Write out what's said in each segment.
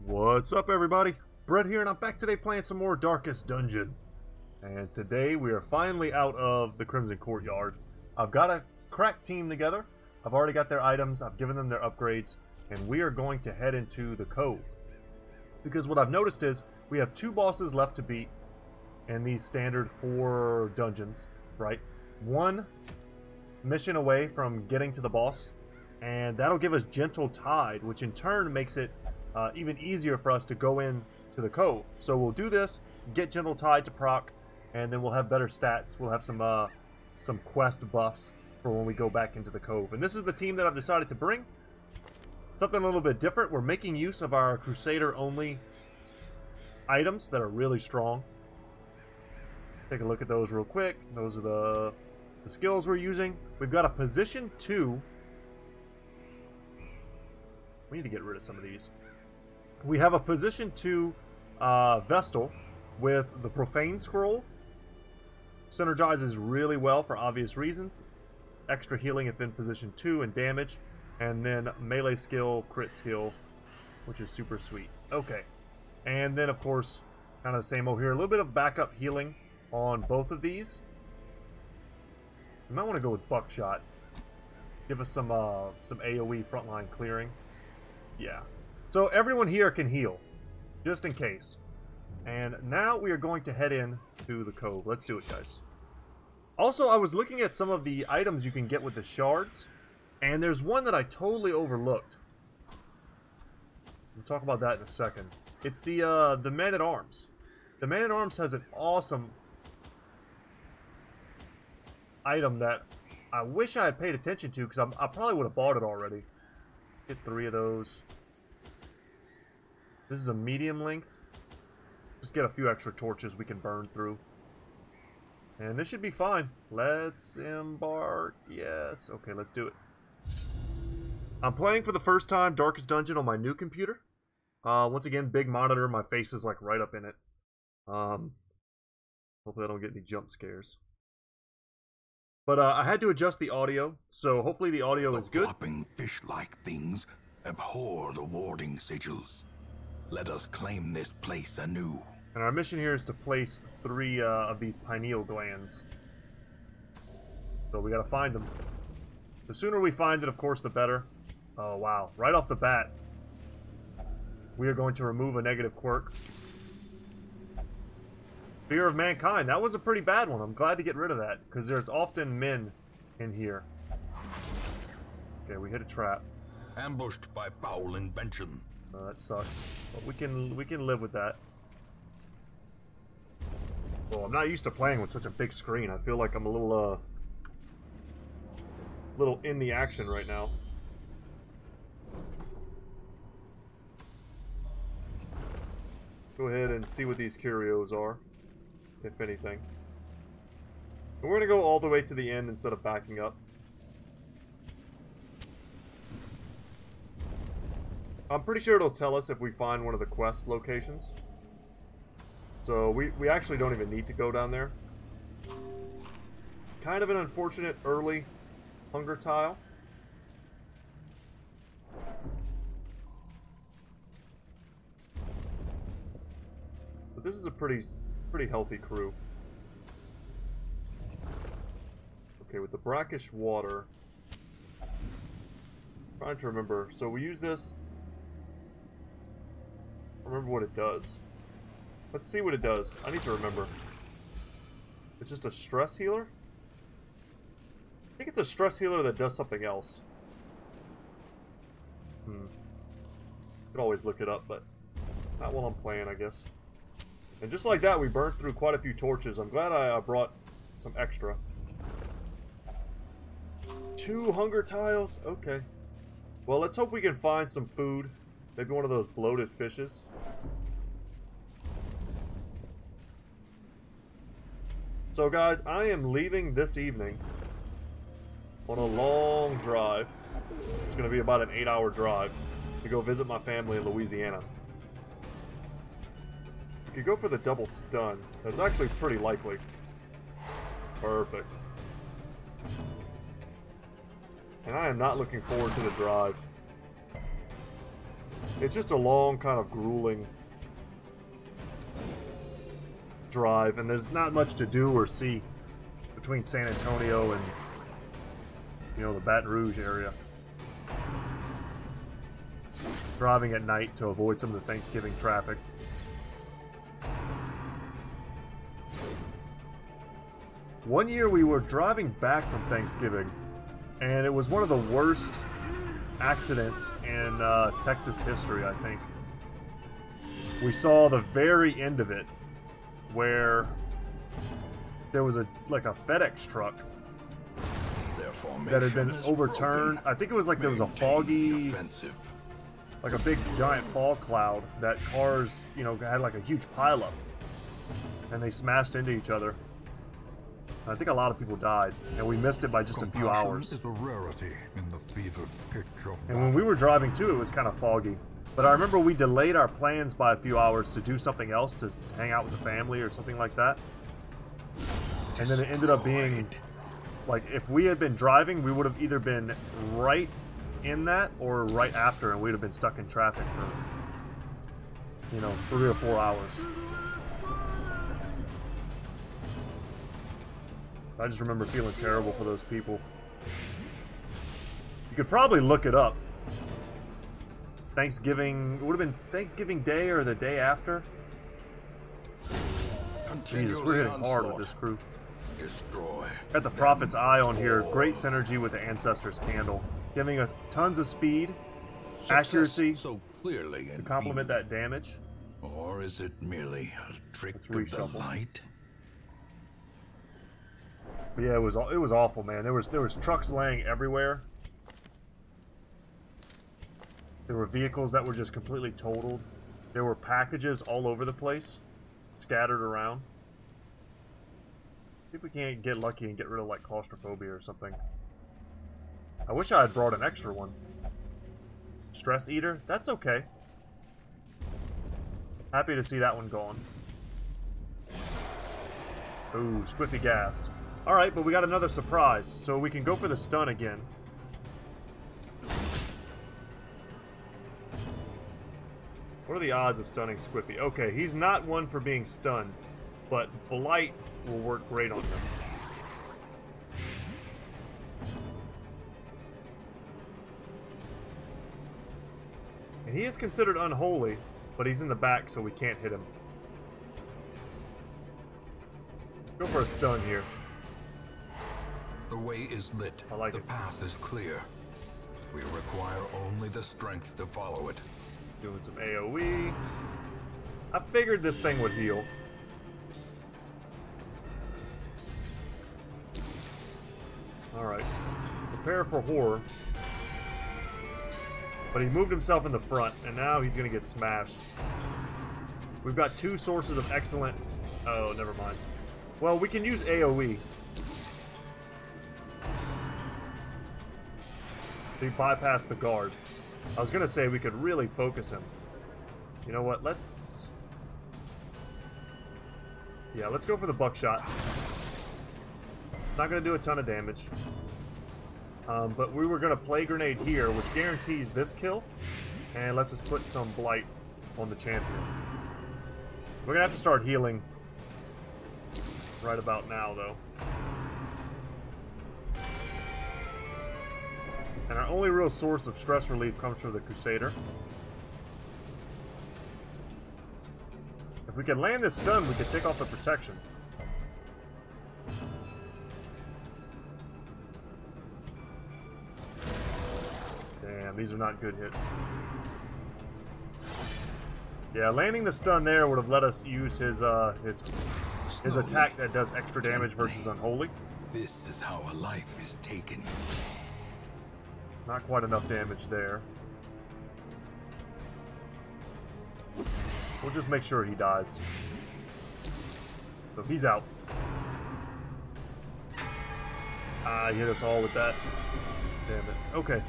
What's up, everybody? Brett here, and I'm back today playing some more Darkest Dungeon. And today we are finally out of the Crimson Courtyard. I've got a crack team together. I've already got their items, I've given them their upgrades, and we are going to head into the Cove. Because what I've noticed is we have 2 bosses left to beat in these standard 4 dungeons, right? 1 mission away from getting to the boss, and that'll give us Gentle Tide, which in turn makes it even easier for us to go in to the Cove. So we'll do this, get Gentle Tide to proc, and then we'll have better stats. We'll have some quest buffs for when we go back into the Cove. And this is the team that I've decided to bring. Something a little bit different. We're making use of our Crusader-only items that are really strong. Take a look at those real quick. Those are the skills we're using. We've got a position 2. We need to get rid of some of these. We have a position 2 Vestal with the Profane Scroll. Synergizes really well for obvious reasons. Extra healing if in position 2 and damage. And then melee skill, crit skill, which is super sweet. Okay. And then, of course, kind of the same over here. A little bit of backup healing on both of these. You might want to go with Buckshot. Give us some AoE frontline clearing. Yeah. So everyone here can heal, just in case. And now we are going to head in to the Cove. Let's do it, guys. Also, I was looking at some of the items you can get with the shards, and there's one that I totally overlooked. We'll talk about that in a second. It's the Man-at-Arms. The Man-at-Arms has an awesome item that I wish I had paid attention to, because I probably would have bought it already. Get 3 of those. This is a medium length. Just get a few extra torches we can burn through. And this should be fine. Let's embark. Yes. Okay, let's do it. I'm playing for the first time Darkest Dungeon on my new computer. Once again, big monitor. My face is like right up in it. Hopefully I don't get any jump scares. But I had to adjust the audio, so hopefully the audio is good. Flopping fish-like things abhor the warding sigils. Let us claim this place anew. And our mission here is to place 3 of these pineal glands. So we gotta find them. The sooner we find it, of course, the better. Oh, wow. Right off the bat, we are going to remove a negative quirk. Fear of Mankind. That was a pretty bad one. I'm glad to get rid of that, because there's often men in here. Okay, we hit a trap. Ambushed by foul invention. That sucks, but we can live with that. Well, I'm not used to playing with such a big screen. I feel like I'm a little in the action right now. Go ahead and see what these curios are, if anything. And we're gonna go all the way to the end instead of backing up. I'm pretty sure it'll tell us if we find one of the quest locations. So we actually don't even need to go down there. Kind of an unfortunate early hunger tile. But this is a pretty healthy crew. Okay, with the brackish water. Trying to remember. So we use this. Remember what it does. Let's see what it does. I need to remember. It's just a stress healer? I think it's a stress healer that does something else. Could always look it up, but not while I'm playing, I guess. And just like that, we burned through quite a few torches. I'm glad I brought some extra. 2 hunger tiles? Okay. Well, let's hope we can find some food. Maybe one of those bloated fishes. So guys, I am leaving this evening on a long drive. It's going to be about an 8-hour drive to go visit my family in Louisiana. You could go for the double stun. That's actually pretty likely. Perfect. And I am not looking forward to the drive. It's just a long, kind of grueling drive, and there's not much to do or see between San Antonio and, you know, the Baton Rouge area. Driving at night to avoid some of the Thanksgiving traffic. One year we were driving back from Thanksgiving, and it was one of the worst accidents in Texas history, I think. We saw the very end of it, where there was a FedEx truck that had been overturned. I think it was like there was a foggy, like a big giant fog cloud that cars, you know, had like a huge pileup, and they smashed into each other. I think a lot of people died, and we missed it by just a few hours. Is a rarity in the fevered pitch of and when we were driving too, it was kind of foggy. But I remember we delayed our plans by a few hours to do something else, to hang out with the family or something like that. And then it ended up being, like, if we had been driving, we would have either been right in that or right after, and we'd have been stuck in traffic for, you know, 3 or 4 hours. I just remember feeling terrible for those people. You could probably look it up. Thanksgiving, it would have been Thanksgiving Day or the day after. Jesus, we're hitting hard with this crew. Destroy. Got the Prophet's Eye on here. Great synergy with the Ancestor's Candle, giving us tons of speed, accuracy, so clearly to complement that damage. Or is it merely a trick of the reshuffle. light? But yeah, it was awful, man. There was trucks laying everywhere. There were vehicles that were just completely totaled. There were packages all over the place, scattered around. See if we can't get lucky and get rid of like claustrophobia or something. I wish I had brought an extra one. Stress Eater? That's okay. Happy to see that one gone. Ooh, Squiffy gassed. Alright, but we got another surprise, so we can go for the stun again. What are the odds of stunning Squiffy? Okay, he's not one for being stunned, but Blight will work great on him. And he is considered unholy, but he's in the back, so we can't hit him. Go for a stun here. The way is lit. I like the it. path is clear. We require only the strength to follow it. Doing some AoE. I figured this thing would heal. Alright. Prepare for horror. But he moved himself in the front, and now he's going to get smashed. We've got 2 sources of excellent... Oh, never mind. Well, we can use AoE. He bypassed the guard. I was going to say we could really focus him. You know what? Let's... Yeah, let's go for the buckshot. Not going to do a ton of damage. But we were going to play grenade here, which guarantees this kill. And lets us put some blight on the champion. We're going to have to start healing right about now, though. And our only real source of stress relief comes from the Crusader. If we can land this stun, we can take off the protection. Damn, these are not good hits. Yeah, landing the stun there would have let us use his attack that does extra damage versus Unholy. This is how a life is taken. Not quite enough damage there. We'll just make sure he dies. So he's out. Ah, he hit us all with that. Damn it. Okay.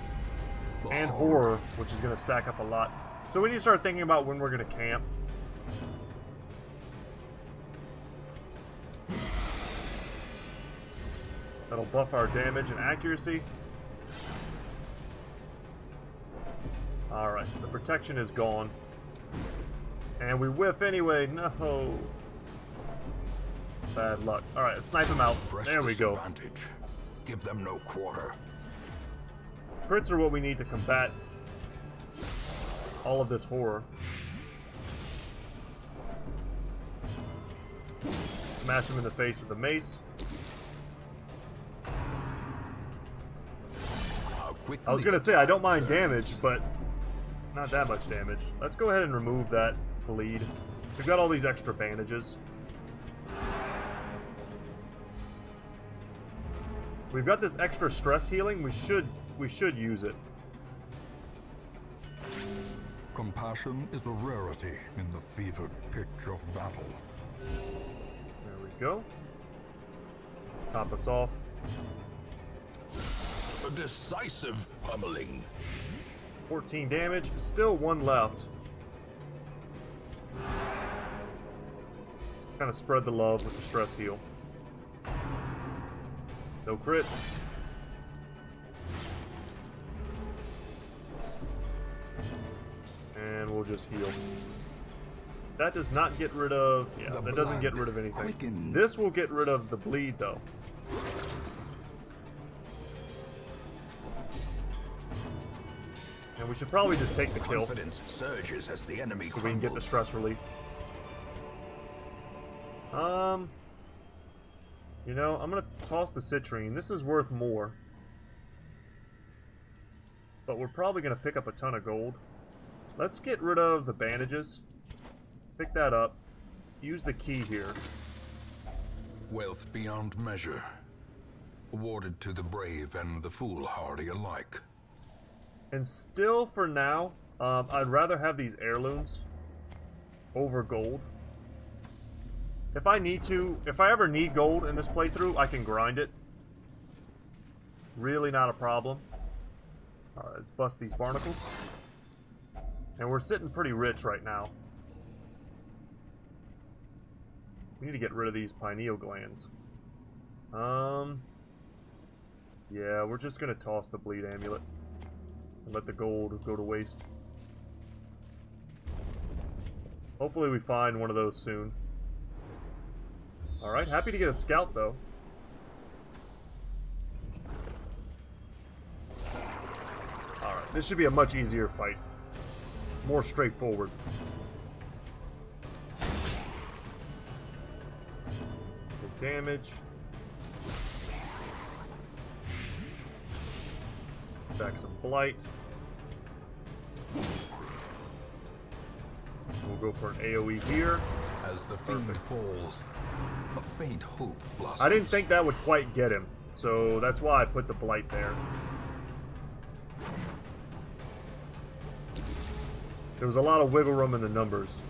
And horror, which is going to stack up a lot. So we need to start thinking about when we're going to camp. That'll buff our damage and accuracy. Alright, the protection is gone. And we whiff anyway. No. Bad luck. Alright, let's snipe him out. There we go. Advantage. Give them no quarter. Crits are what we need to combat all of this horror. Smash him in the face with the mace. I was gonna say, I don't mind damage, but not that much damage. Let's go ahead and remove that bleed. We've got all these extra bandages. We've got this extra stress healing. We should use it. Compassion is a rarity in the fevered pitch of battle. There we go. Top us off. A decisive pummeling. 14 damage. Still one left. Kind of spread the love with the stress heal. No crits. And we'll just heal. That does not get rid of... Yeah, that doesn't get rid of anything. Quickens. This will get rid of the bleed, though. And we should probably just take the kill. Confidence surges as the enemy So we can get the stress relief. You know, I'm gonna toss the citrine. This is worth more. But we're probably gonna pick up a ton of gold. Let's get rid of the bandages. Pick that up. Use the key here. Wealth beyond measure. Awarded to the brave and the foolhardy alike. And still, for now, I'd rather have these heirlooms over gold. If I need to, if I ever need gold in this playthrough, I can grind it. Really not a problem. Alright, let's bust these barnacles. And we're sitting pretty rich right now. We need to get rid of these pineal glands. Yeah, we're just gonna toss the bleed amulet. And let the gold go to waste. Hopefully we find one of those soon. Alright, happy to get a scout though. Alright, this should be a much easier fight. More straightforward. Good damage. Back some blight. We'll go for an AoE here. As the fiend falls, a faint hope blossoms. I didn't think that would quite get him, so that's why I put the blight there. There was a lot of wiggle room in the numbers.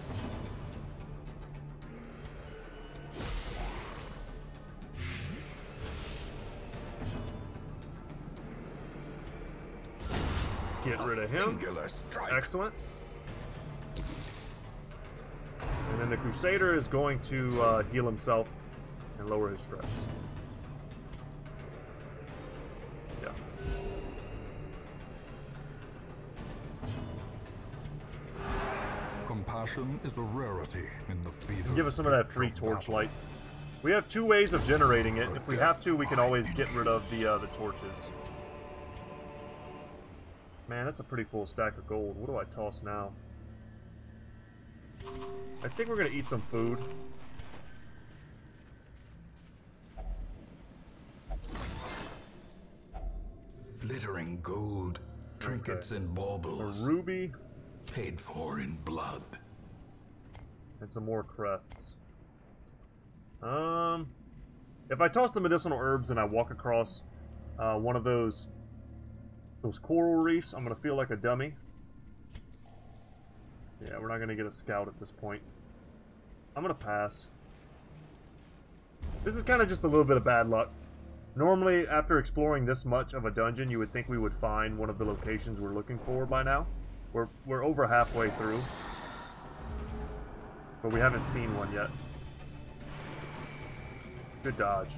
Get rid of him. Excellent. And then the Crusader is going to heal himself and lower his stress. Yeah. Compassion is a rarity in the fever. Give us some of that free torchlight. We have two ways of generating it. If we have to, we can always get rid of the torches. Man, that's a pretty full stack of gold. What do I toss now? I think we're going to eat some food. Glittering gold, trinkets and baubles. A ruby. Paid for in blood. And some more crests. If I toss the medicinal herbs and I walk across one of those coral reefs, I'm going to feel like a dummy. Yeah, we're not going to get a scout at this point. I'm going to pass. This is kind of just a little bit of bad luck. Normally, after exploring this much of a dungeon, you would think we would find one of the locations we're looking for by now. We're over halfway through. But we haven't seen one yet. Good dodge.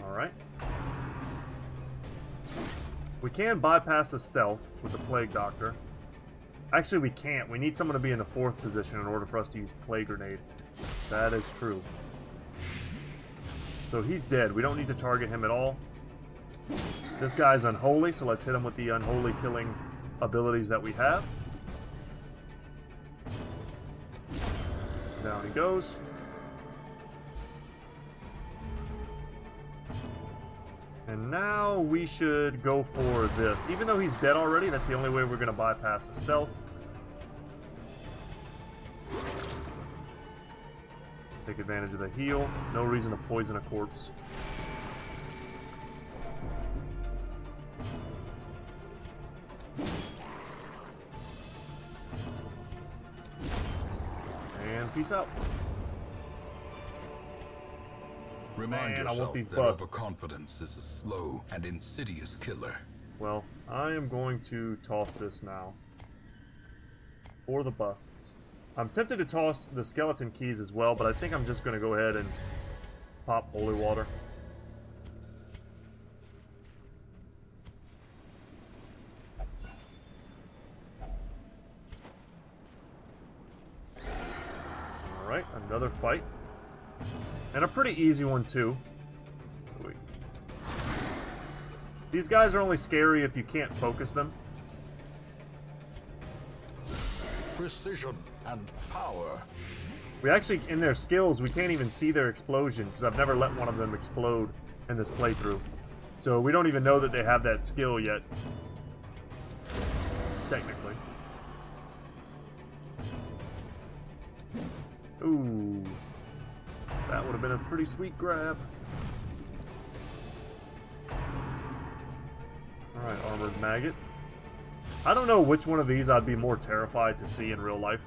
Alright. We can bypass the stealth with the Plague Doctor. Actually, we can't. We need someone to be in the 4th position in order for us to use Plague Grenade. That is true. So he's dead. We don't need to target him at all. This guy's unholy, so let's hit him with the unholy killing abilities that we have. Down he goes. And now we should go for this. Even though he's dead already, that's the only way we're going to bypass the stealth. Take advantage of the heal. No reason to poison a corpse. And peace out. Remind Man, I want yourself these that busts. overconfidence is a slow and insidious killer. Well, I am going to toss this now. For the busts. I'm tempted to toss the skeleton keys as well, but I think I'm just going to go ahead and pop holy water. Alright, another fight. And a pretty easy one, too. Wait. These guys are only scary if you can't focus them. Precision and power. We actually, in their skills, we can't even see their explosion, because I've never let one of them explode in this playthrough. So we don't even know that they have that skill yet. Technically. Ooh. That would have been a pretty sweet grab. Alright, Armored Maggot. I don't know which one of these I'd be more terrified to see in real life.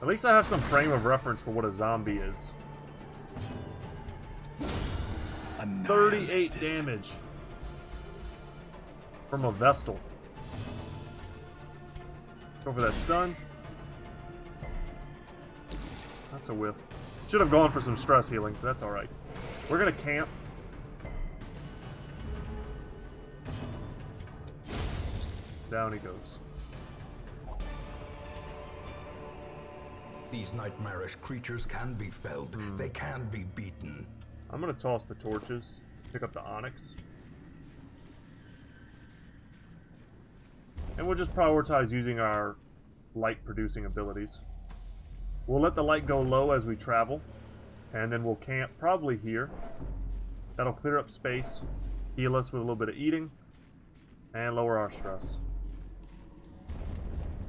At least I have some frame of reference for what a zombie is. 38 damage from a Vestal. Go for that stun. That's a whiff. Should have gone for some stress healing, but that's alright. We're gonna camp. Down he goes. These nightmarish creatures can be felled. They can be beaten. I'm gonna toss the torches to pick up the onyx. And we'll just prioritize using our light-producing abilities. We'll let the light go low as we travel, and then we'll camp probably here. That'll clear up space, heal us with a little bit of eating, and lower our stress.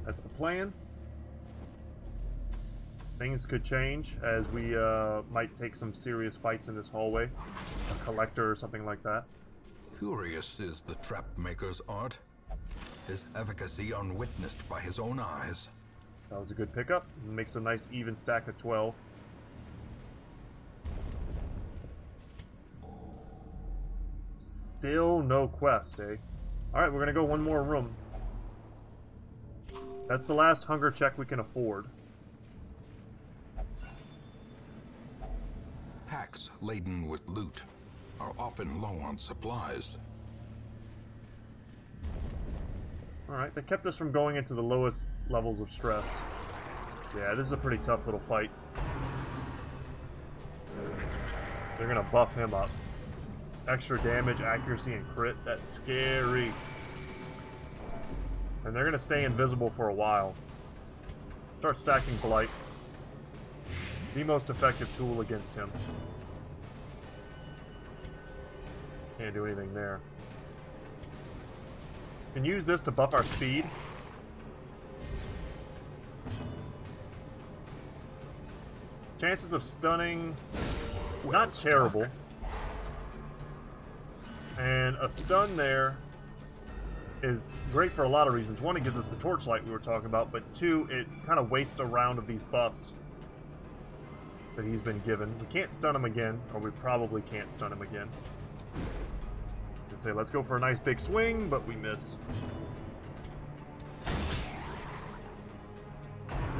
That's the plan. Things could change as we might take some serious fights in this hallway. A collector or something like that. Curious is the trap maker's art. His efficacy unwitnessed by his own eyes. That was a good pickup. Makes a nice even stack of 12. Still no quest, eh? Alright, we're gonna go one more room. That's the last hunger check we can afford. Packs laden with loot are often low on supplies. Alright, that kept us from going into the lowest levels of stress. Yeah, this is a pretty tough little fight. They're gonna buff him up. Extra damage, accuracy, and crit. That's scary. And they're gonna stay invisible for a while. Start stacking Blight. The most effective tool against him. Can't do anything there. Can use this to buff our speed. Chances of stunning, not terrible. And a stun there is great for a lot of reasons. One, it gives us the torchlight we were talking about, but two, it kind of wastes a round of these buffs that he's been given. We can't stun him again, or we probably can't stun him again. I say, let's go for a nice big swing, but we miss.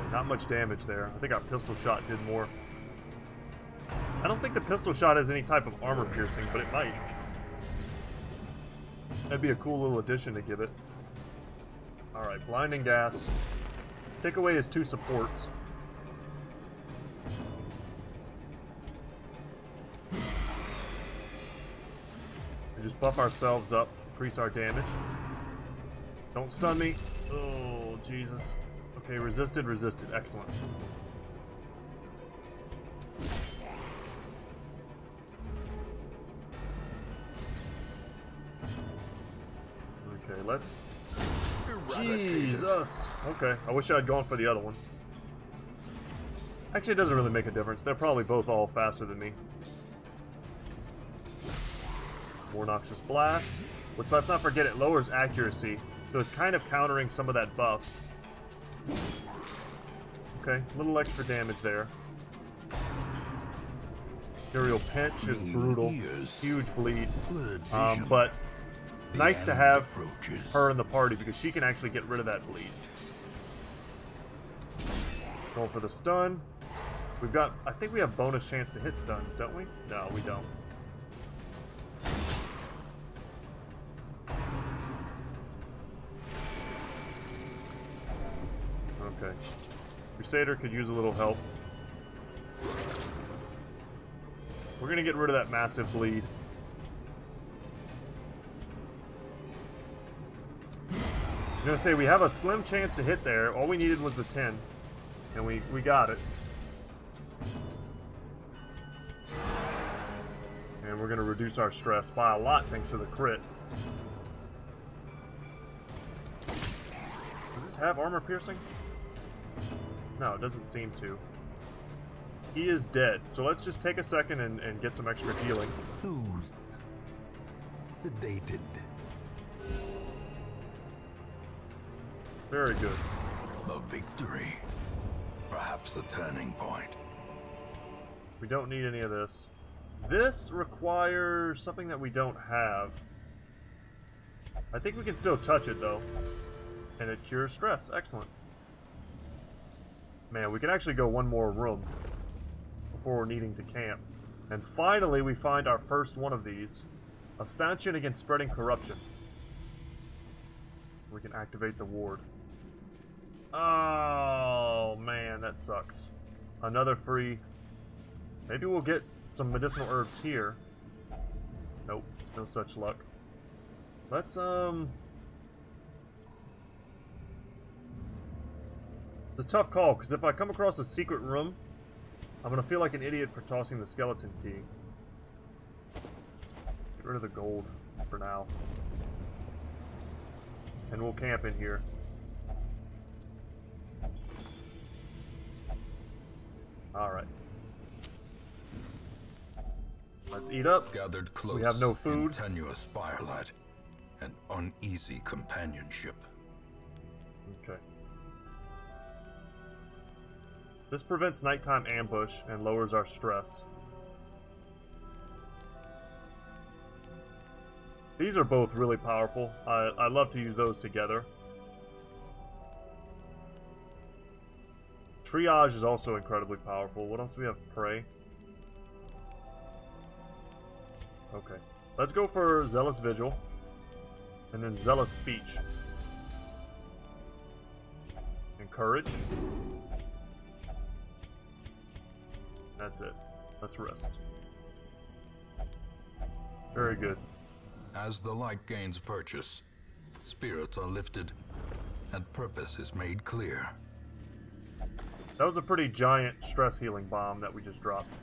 Not much damage there. I think our pistol shot did more. I don't think the pistol shot has any type of armor piercing, but it might. That'd be a cool little addition to give it. Alright, blinding gas. Take away his 2 supports. We just buff ourselves up, increase our damage. Don't stun me. Oh, Jesus. Okay, resisted, resisted. Excellent. Okay, let's... Jesus! Okay, I wish I had gone for the other one. Actually, it doesn't really make a difference. They're probably both all faster than me. More Noxious Blast, which, let's not forget, it lowers accuracy, so it's kind of countering some of that buff. Okay, a little extra damage there. Imperial Pinch is brutal. Huge bleed. But nice to have her in the party because she can actually get rid of that bleed. Going for the stun. We've got, I think we have bonus chance to hit stuns, don't we? No, we don't. Okay. Crusader could use a little help. We're gonna get rid of that massive bleed. I'm gonna say we have a slim chance to hit there. All we needed was the 10. And we got it. And we're gonna reduce our stress by a lot thanks to the crit. Does this have armor piercing? No, it doesn't seem to. He is dead, so let's just take a second and get some extra healing. Soothed. Sedated. Very good. A victory. Perhaps a turning point. We don't need any of this. This requires something that we don't have. I think we can still touch it, though. And it cures stress. Excellent. Man, we can actually go one more room before needing to camp. And finally, we find our first one of these. A stanchion against spreading corruption. We can activate the ward. Oh, man, that sucks. Another free... Maybe we'll get some medicinal herbs here. Nope, no such luck. Let's, It's a tough call, because if I come across a secret room, I'm going to feel like an idiot for tossing the skeleton key. Get rid of the gold for now. And we'll camp in here. Alright. Let's eat up. Gathered close, we have no food. In tenuous firelight and uneasy companionship. Okay. This prevents nighttime ambush and lowers our stress. These are both really powerful. I love to use those together. Triage is also incredibly powerful. What else do we have? Prey. Okay. Let's go for Zealous Vigil. And then Zealous Speech. Encourage. That's it. Let's rest. Very good. As the light gains purchase, spirits are lifted, and purpose is made clear. That was a pretty giant stress healing bomb that we just dropped.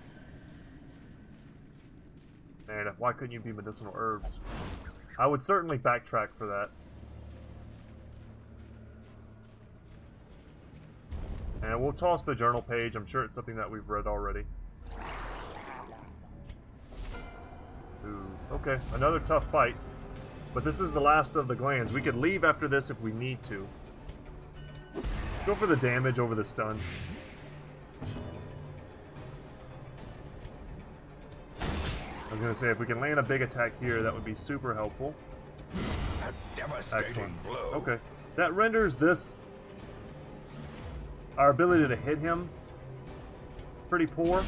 And why couldn't you be medicinal herbs? I would certainly backtrack for that. And we'll toss the journal page. I'm sure it's something that we've read already. Ooh, okay, another tough fight. But this is the last of the glands. We could leave after this if we need to. Go for the damage over the stun. I was going to say, if we can land a big attack here, that would be super helpful. A devastating blow. Okay. That renders this... our ability to hit him pretty poor.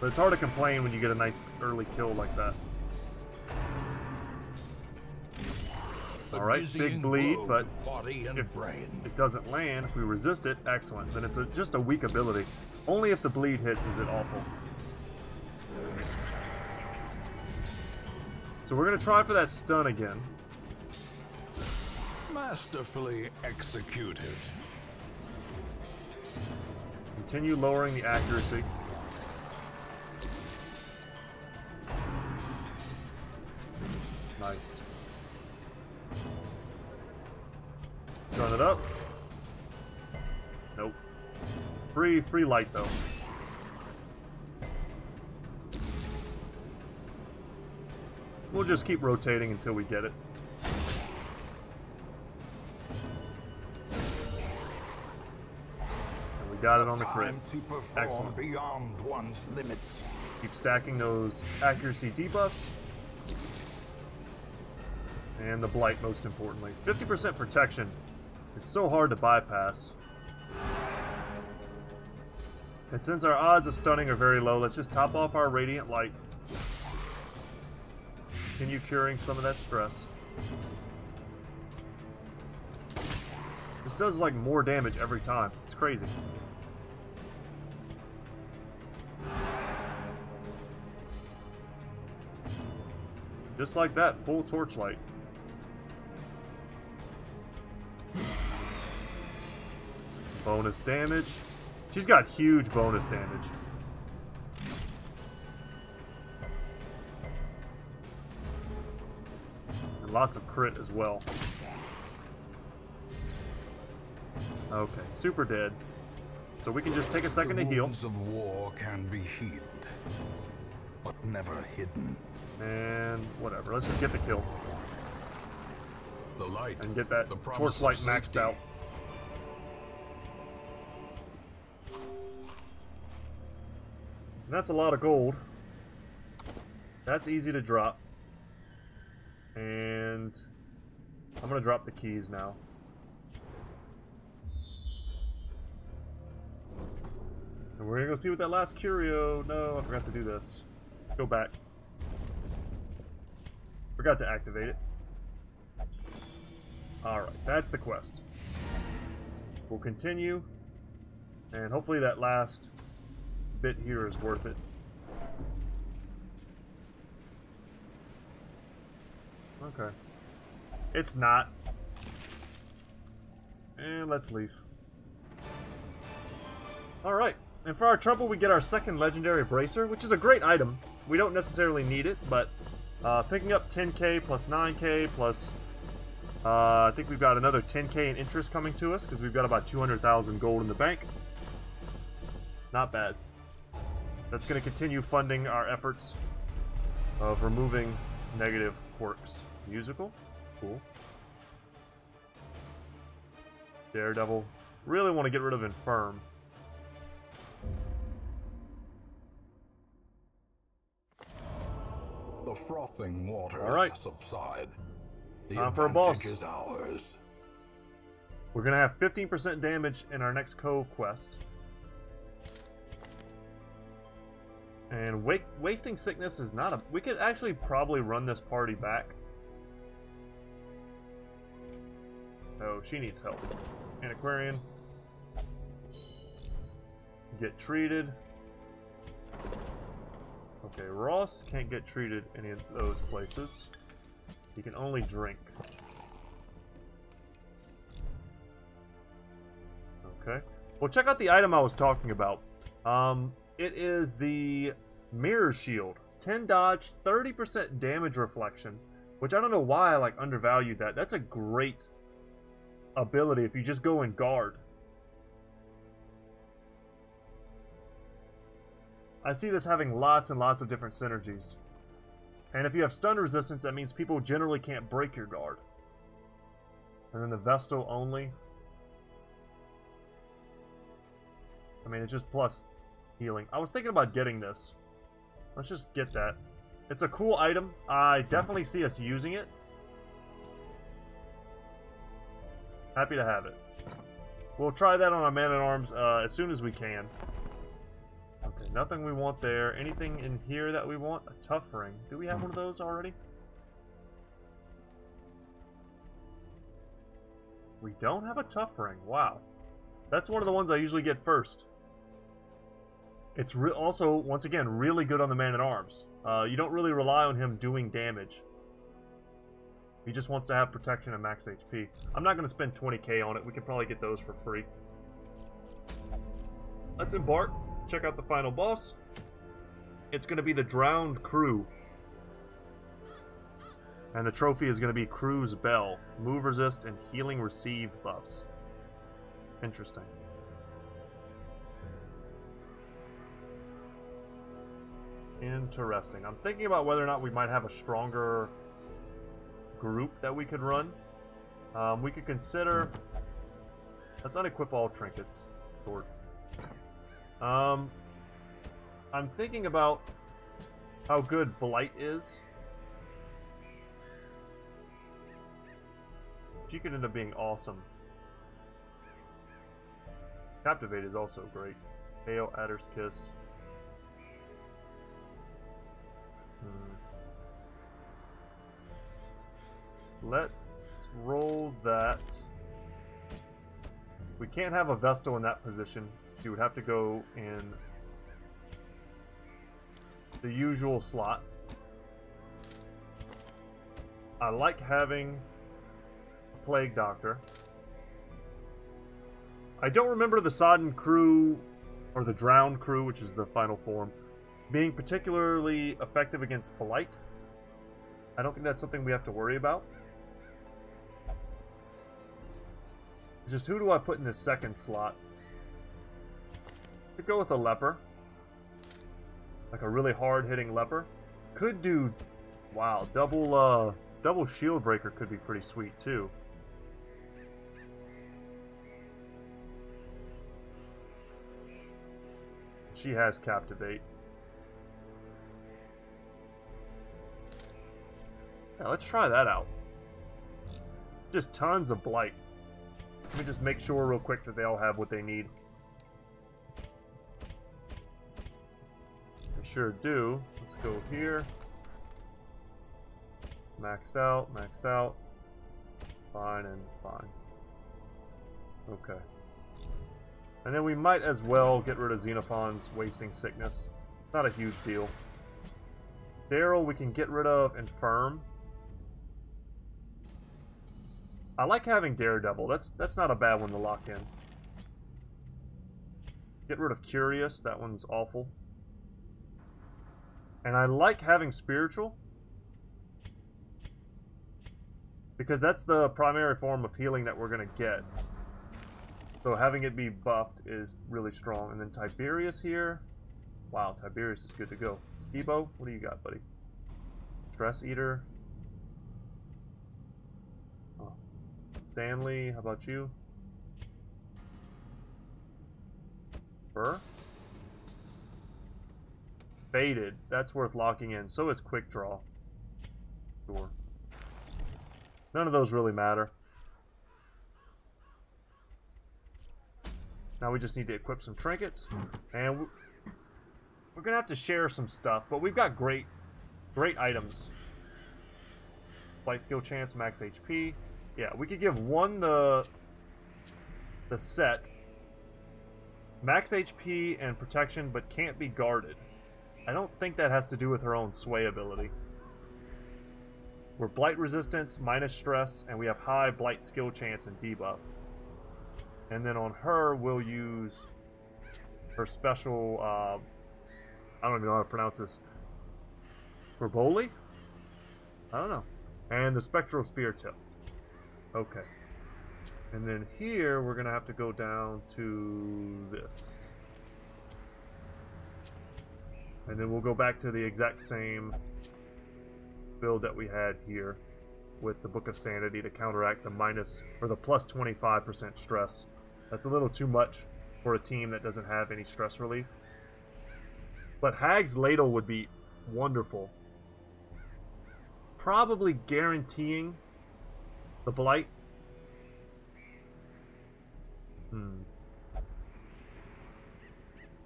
But it's hard to complain when you get a nice early kill like that. Alright, big bleed, but if it doesn't land, if we resist it, excellent. Then it's just a weak ability. Only if the bleed hits is it awful. So we're going to try for that stun again. Masterfully executed. Continue lowering the accuracy. Nice. Stun it up. Nope. Free light though. We'll just keep rotating until we get it. And we got it on the crit. Excellent. Beyond one's limits. Keep stacking those accuracy debuffs. And the blight, most importantly. 50% protection is so hard to bypass. And since our odds of stunning are very low, let's just top off our radiant light. Continue curing some of that stress. This does like more damage every time. It's crazy. Just like that, full torchlight. Bonus damage. She's got huge bonus damage. And lots of crit as well. Okay, super dead. So we can just take a second to heal. The wounds of war can be healed, but never hidden. And whatever, let's just get the kill. The light. And get that the promise torchlight of maxed safety. out. And that's a lot of gold. That's easy to drop. And I'm going to drop the keys now. And we're going to go see what that last curio... No, I forgot to do this. Go back. Forgot to activate it. Alright, that's the quest. We'll continue. And hopefully that last bit here is worth it. Okay. It's not. And let's leave. Alright. And for our trouble, we get our second legendary bracer, which is a great item. We don't necessarily need it, but picking up 10k plus 9k plus... I think we've got another 10k in interest coming to us, because we've got about 200,000 gold in the bank. Not bad. That's going to continue funding our efforts of removing negative quirks. Musical? Cool. Daredevil. Really want to get rid of Infirm. The frothing waters Alright. subside. The Time for a boss. advantage is ours. We're going to have 15% damage in our next Cove quest. And wasting sickness is not a... We could actually probably run this party back. Oh, she needs help. Antiquarian. Get treated. Okay, Ross can't get treated any of those places. He can only drink. Okay. Well, check out the item I was talking about. It is the Mirror Shield. 10 dodge, 30% damage reflection. Which I don't know why I like undervalued that. That's a great ability if you just go in guard. I see this having lots and lots of different synergies. And if you have stun resistance, that means people generally can't break your guard. And then the Vestal only. I mean, it's just plus healing. I was thinking about getting this. Let's just get that. It's a cool item. I definitely see us using it. Happy to have it. We'll try that on our Man-at-Arms as soon as we can. Okay, nothing we want there. Anything in here that we want? A tough ring. Do we have one of those already? We don't have a tough ring. Wow. That's one of the ones I usually get first. It's also, once again, really good on the man-at-arms. You don't really rely on him doing damage. He just wants to have protection and max HP. I'm not going to spend 20k on it. We can probably get those for free. Let's embark. Check out the final boss. It's going to be the Drowned Crew. And the trophy is going to be Crew's Bell. Move resist and healing received buffs. Interesting. Interesting. I'm thinking about whether or not we might have a stronger group that we could run. We could consider... Let's unequip all trinkets. Sword. I'm thinking about how good Blight is. She could end up being awesome. Captivate is also great. Hail, Adder's Kiss. Let's roll that. We can't have a Vestal in that position. She would have to go in the usual slot. I like having a Plague Doctor. I don't remember the Sodden Crew, or the Drowned Crew, which is the final form, being particularly effective against Blight. I don't think that's something we have to worry about. Just who do I put in this second slot? Could go with a Leper. Like a really hard-hitting Leper. Could do... Wow, double Shield Breaker could be pretty sweet, too. She has Captivate. Yeah, let's try that out. Just tons of Blight. Let me just make sure real quick that they all have what they need. They sure do. Let's go here. Maxed out, maxed out. Fine and fine. Okay. And then we might as well get rid of Xenophon's Wasting Sickness. Not a huge deal. Daryl we can get rid of Infirm. I like having Daredevil. That's not a bad one to lock in. Get rid of Curious. That one's awful. And I like having Spiritual. Because that's the primary form of healing that we're going to get. So having it be buffed is really strong. And then Tiberius here. Wow, Tiberius is good to go. Skibo, what do you got, buddy? Stress Eater. Oh. Stanley, how about you? Burr? Faded. That's worth locking in. So is Quick Draw. Sure. None of those really matter. Now we just need to equip some trinkets. And we're going to have to share some stuff. But we've got great items. Flight skill chance, max HP. Yeah, we could give one the set. Max HP and protection, but can't be guarded. I don't think that has to do with her own sway ability. We're blight resistance, minus stress, and we have high blight skill chance and debuff. And then on her, we'll use her special, I don't even know how to pronounce this. Verboli? I don't know. And the Spectral Spear Tip. Okay. And then here, we're going to have to go down to this. And then we'll go back to the exact same build that we had here with the Book of Sanity to counteract the minus, or the plus 25% stress. That's a little too much for a team that doesn't have any stress relief. But Hag's Ladle would be wonderful. Probably guaranteeing the Blight.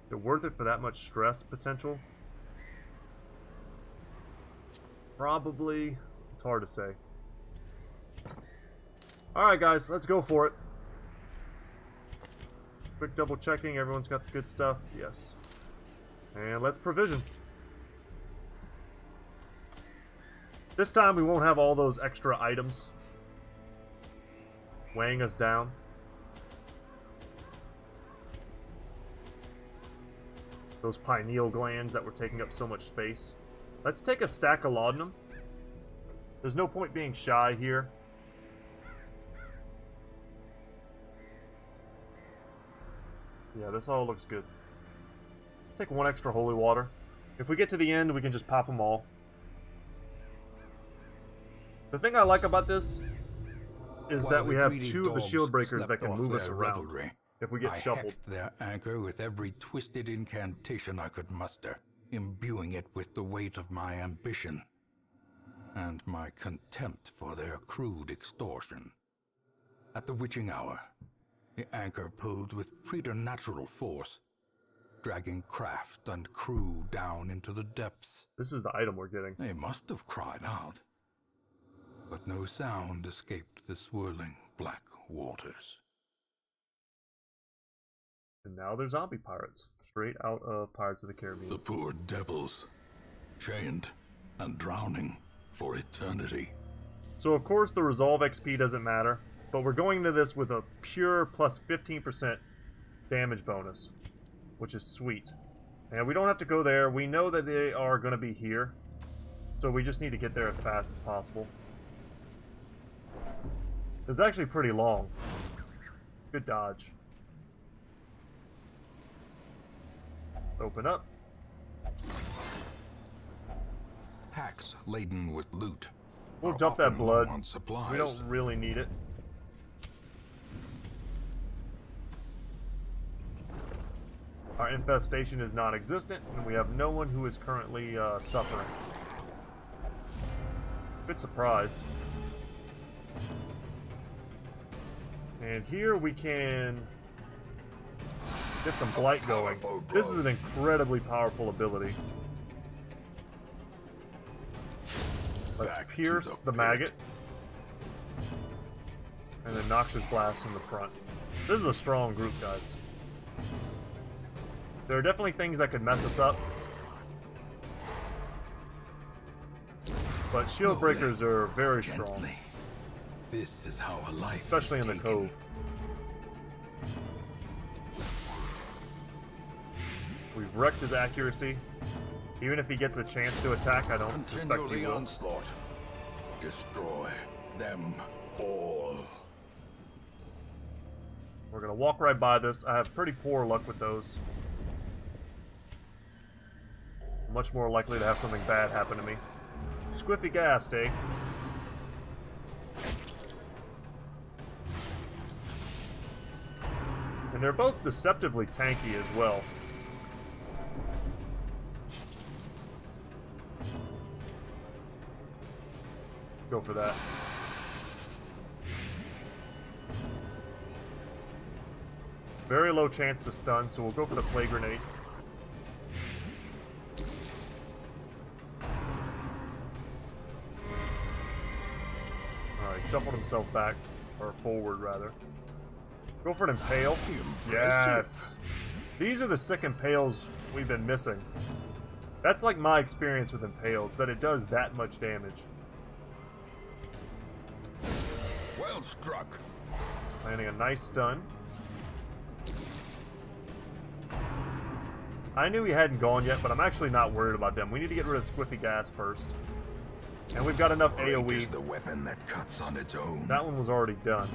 Is it worth it for that much stress potential? Probably. It's hard to say. Alright guys, let's go for it. Quick double checking, everyone's got the good stuff. Yes. And let's provision. This time we won't have all those extra items weighing us down. Those pineal glands that were taking up so much space. Let's take a stack of laudanum. There's no point being shy here. Yeah, this all looks good. Take one extra holy water. If we get to the end, we can just pop them all. The thing I like about this is that we have two of the shield breakers that can move us around if we get shuffled. I hexed their anchor with every twisted incantation I could muster, imbuing it with the weight of my ambition and my contempt for their crude extortion. At the witching hour, the anchor pulled with preternatural force, dragging craft and crew down into the depths. This is the item we're getting. They must have cried out, but no sound escaped the swirling black waters. And now they're zombie pirates, straight out of Pirates of the Caribbean. The poor devils, chained and drowning for eternity. So of course the resolve XP doesn't matter, but we're going into this with a pure plus 15% damage bonus, which is sweet. And we don't have to go there. We know that they are going to be here, so we just need to get there as fast as possible. It's actually pretty long. Good dodge. Open up. Packs laden with loot. We'll dump that blood. Supplies. We don't really need it. Our infestation is non-existent, and we have no one who is currently suffering. Good surprise. And here we can get some blight going. This is an incredibly powerful ability. Let's pierce the maggot. And then Noxious Blast in the front. This is a strong group, guys. There are definitely things that could mess us up. But shield breakers are very strong. This is how a life especially in the Cove. We've wrecked his accuracy. Even if he gets a chance to attack, I don't suspect he will. Onslaught. Destroy them all. We're gonna walk right by this. I have pretty poor luck with those. Much more likely to have something bad happen to me. Squiffy Gast, eh? And they're both deceptively tanky as well. Go for that. Very low chance to stun, so we'll go for the Plague Grenade. Alright, shuffled himself back, or forward rather. Go for an Impale. Yes! These are the sick Impales we've been missing. That's like my experience with Impales, that it does that much damage. Well struck. Landing a nice stun. I knew he hadn't gone yet, but I'm actually not worried about them. We need to get rid of Squiffy Gas first. And we've got enough AoE. Is the weapon that cuts on its own. That one was already done.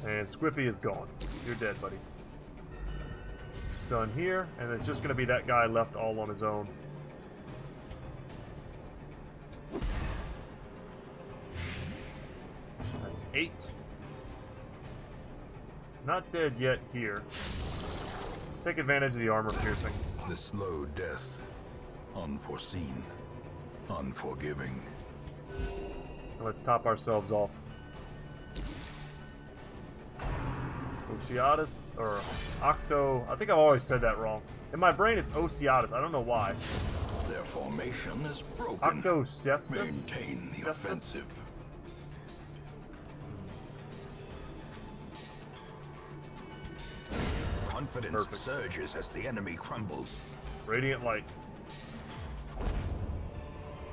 And Squiffy is gone. You're dead, buddy. Stun here, and it's just going to be that guy left all on his own. That's 8. Not dead yet here. Take advantage of the armor piercing. The slow death. Unforeseen. Unforgiving. Let's top ourselves off. Osiatus, or Octo. I think I've always said that wrong. In my brain, it's Osiatus. I don't know why. Their formation is broken. Octo Cestus? Maintain the offensive. Confidence surges as the enemy crumbles. Radiant light.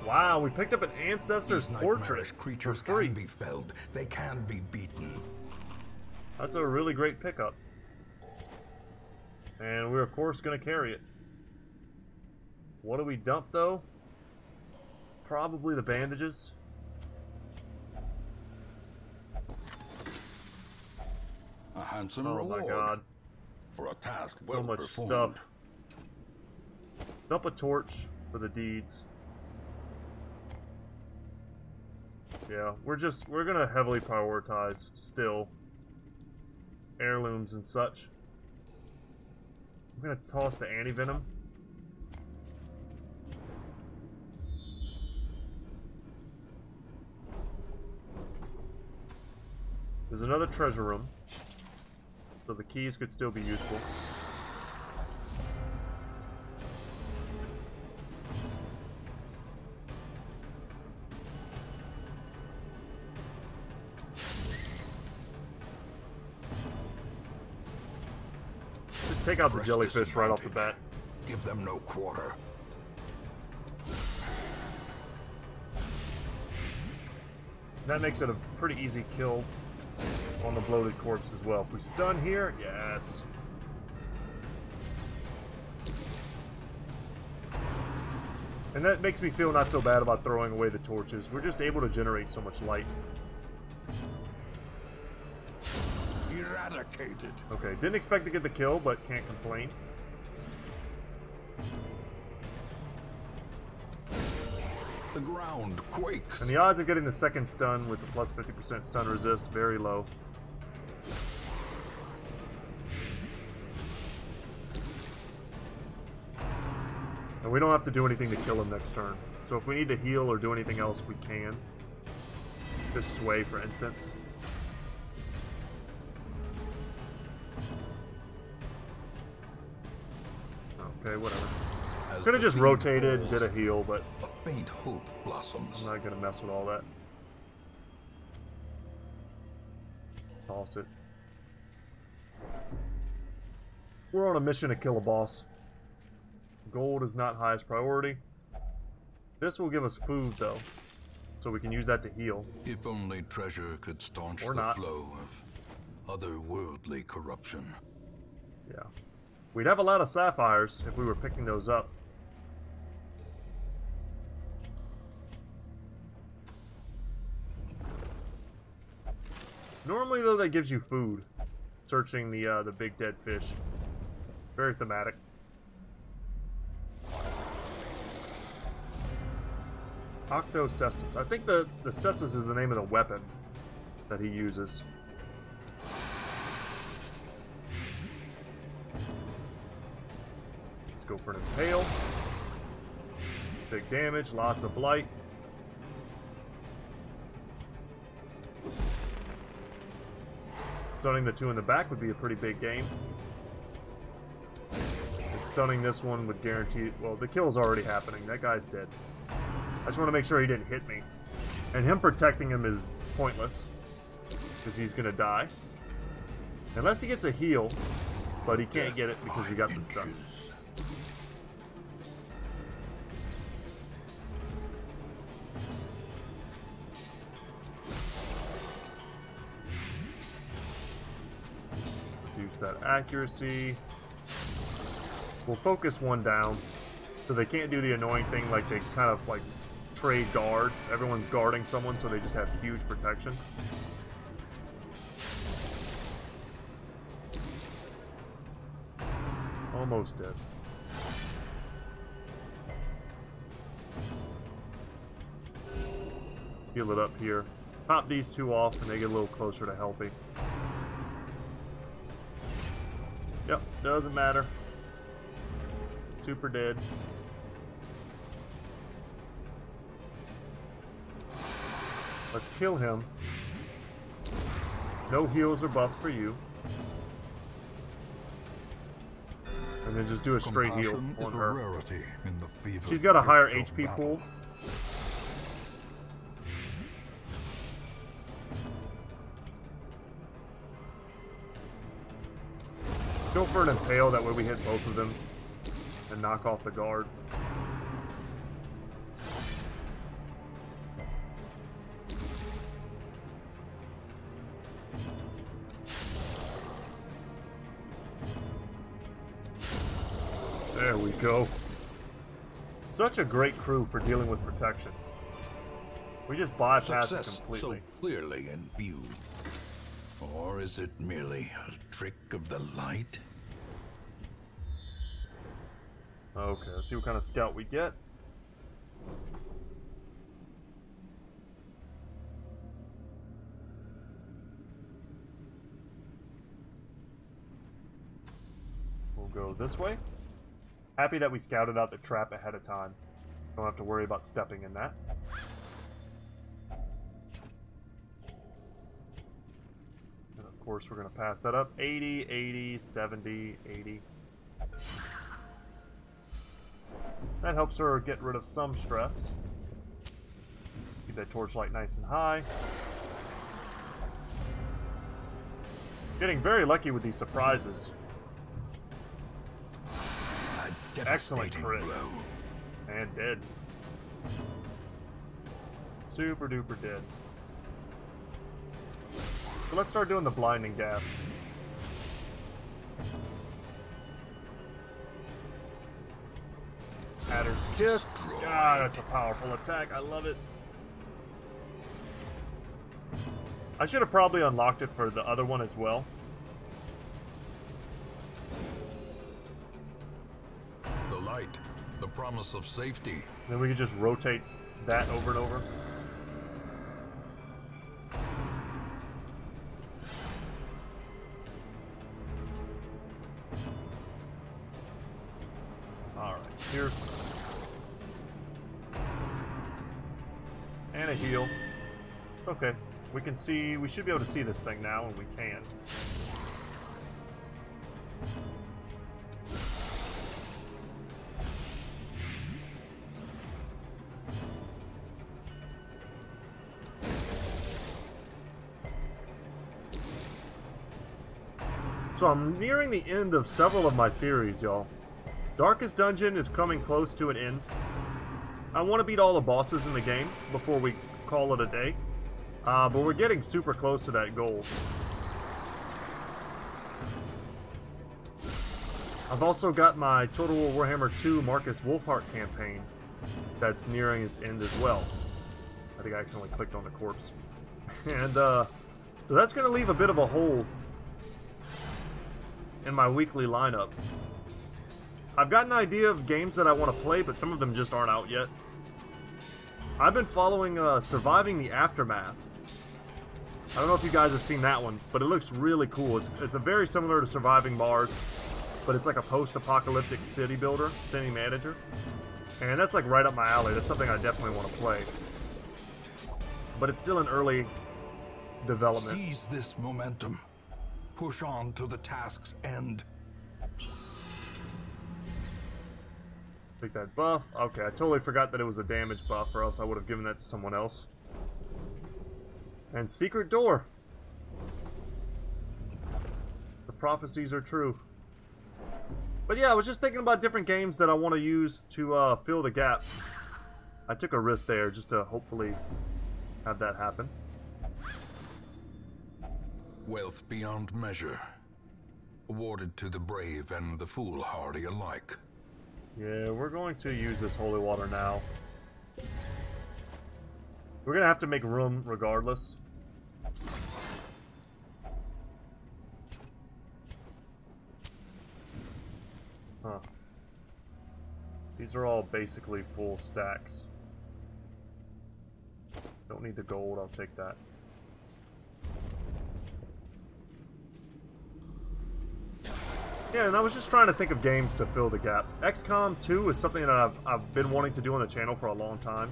Wow, we picked up an ancestor's portrait. Creatures can be felled. They can be beaten. That's a really great pickup. And we're of course going to carry it. What do we dump though? Probably the bandages. A handsome Oh reward my god. for a task So well much performed. stuff. Dump a torch for the deeds. Yeah, we're gonna heavily prioritize still heirlooms and such. I'm gonna toss the anti-venom. There's another treasure room, so the keys could still be useful. Just take out the jellyfish right off the bat. Give them no quarter. That makes it a pretty easy kill on the bloated corpse as well. If we stun here, yes. And that makes me feel not so bad about throwing away the torches. We're just able to generate so much light. Eradicated. Okay, didn't expect to get the kill, but can't complain. The ground quakes. And the odds of getting the second stun with the plus 50% stun resist, very low. And we don't have to do anything to kill him next turn. So if we need to heal or do anything else, we can. Just sway, for instance. Okay, whatever. Could have just rotated and did a heal, but A faint hope blossoms. I'm not gonna mess with all that. Toss it. We're on a mission to kill a boss. Gold is not highest priority. This will give us food, though, so we can use that to heal. If only treasure could staunch Or the not. flow of otherworldly corruption. Yeah. We'd have a lot of sapphires if we were picking those up. Normally, though, that gives you food. Searching the big dead fish. Very thematic. Octo Cestus. I think the Cestus is the name of the weapon that he uses. Let's go for an impale. Big damage, lots of blight. Stunning the two in the back would be a pretty big game. And stunning this one would guarantee... Well, the kill's already happening. That guy's dead. I just want to make sure he didn't hit me. And him protecting him is pointless. Because he's going to die. Unless he gets a heal. But he can't get it because we got the stun. Reduce that accuracy. We'll focus one down. So they can't do the annoying thing like they kind of like trade guards. Everyone's guarding someone, so they just have huge protection. Almost dead. Heal it up here. Pop these two off and they get a little closer to healthy. Yep, doesn't matter. Super dead. Let's kill him. No heals or buffs for you. And then just do a straight heal Compassion on is a her. rarity in the fever She's got a higher grips of HP battle. pool. Go for an impale, that way we hit both of them and knock off the guard. There we go. Such a great crew for dealing with protection. We just bypass it Success completely. so clearly in view. Or is it merely a trick of the light? Okay, let's see what kind of scout we get. We'll go this way. Happy that we scouted out the trap ahead of time. Don't have to worry about stepping in that. And of course we're going to pass that up. 80, 80, 70, 80. That helps her get rid of some stress. Keep that torchlight nice and high. Getting very lucky with these surprises. Excellent crit. Blow. And dead. Super duper dead. So let's start doing the blinding gas. Adder's Kiss. Ah, that's a powerful attack. I love it. I should have probably unlocked it for the other one as well. The light, the promise of safety. Then we could just rotate that over and over. Alright, Pierce. And a heal. Okay, we can see, we should be able to see this thing now, and we can. So I'm nearing the end of several of my series, y'all. Darkest Dungeon is coming close to an end. I want to beat all the bosses in the game before we call it a day. But we're getting super close to that goal. I've also got my Total War Warhammer 2 Marcus Wolfheart campaign that's nearing its end as well. I think I accidentally clicked on the corpse. And so that's going to leave a bit of a hole in my weekly lineup. I've got an idea of games that I want to play, but some of them just aren't out yet. I've been following Surviving the Aftermath. I don't know if you guys have seen that one, but it looks really cool. It's a very similar to Surviving Mars, but it's like a post-apocalyptic city builder, city manager. And that's like right up my alley. That's something I definitely want to play. But it's still in early development. Seize this momentum. Push on to the task's end. Take that buff. Okay, I totally forgot that it was a damage buff, or else I would have given that to someone else. And secret door. The prophecies are true. But yeah, I was just thinking about different games that I want to use to fill the gap. I took a risk there just to hopefully have that happen. Wealth beyond measure. Awarded to the brave and the foolhardy alike. Yeah, we're going to use this holy water now. We're going to have to make room regardless. Huh. These are all basically full stacks. Don't need the gold, I'll take that. Yeah, and I was just trying to think of games to fill the gap. XCOM 2 is something that I've been wanting to do on the channel for a long time.